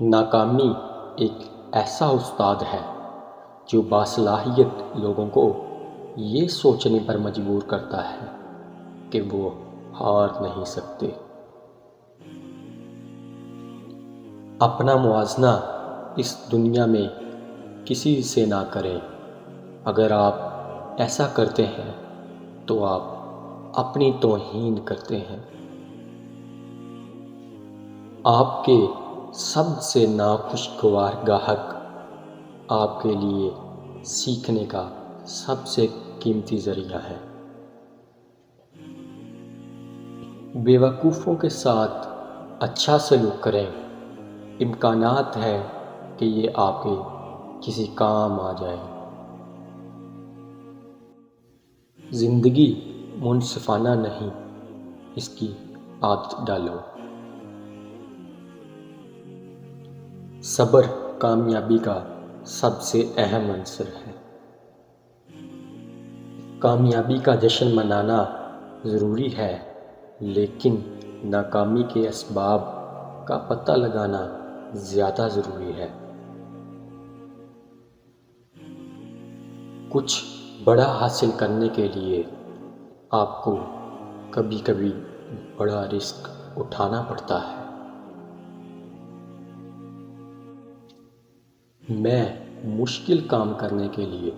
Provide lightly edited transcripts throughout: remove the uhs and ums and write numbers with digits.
ناکامی ایک ایسا استاد ہے جو باصلاحیت لوگوں کو یہ سوچنے پر مجبور کرتا ہے کہ وہ ہار نہیں سکتے۔ اپنا موازنہ اس دنیا میں کسی سے نہ کریں۔ اگر آپ ایسا کرتے ہیں تو آپ اپنی توہین کرتے ہیں۔ آپ کے سب سے ناخوشگوار گاہک آپ کے لیے سیکھنے کا سب سے قیمتی ذریعہ ہے۔ بیوقوفوں کے ساتھ اچھا سلوک کریں۔ امکانات ہے کہ یہ آپ کے کسی کام آ جائے۔ زندگی منصفانہ نہیں، اس کی عادت ڈالو۔ صبر کامیابی کا سب سے اہم عنصر ہے۔ کامیابی کا جشن منانا ضروری ہے، لیکن ناکامی کے اسباب کا پتہ لگانا زیادہ ضروری ہے۔ کچھ بڑا حاصل کرنے کے لیے آپ کو کبھی کبھی بڑا رسک اٹھانا پڑتا ہے۔ میں مشکل کام کرنے کے لیے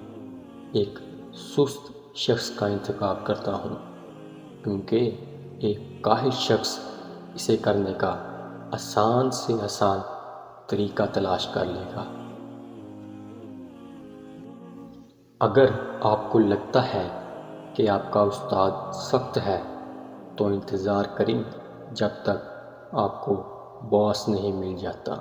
ایک سست شخص کا انتخاب کرتا ہوں، کیونکہ ایک کاہل شخص اسے کرنے کا آسان سے آسان طریقہ تلاش کر لے گا۔ اگر آپ کو لگتا ہے کہ آپ کا استاد سخت ہے تو انتظار کریں جب تک آپ کو باس نہیں مل جاتا۔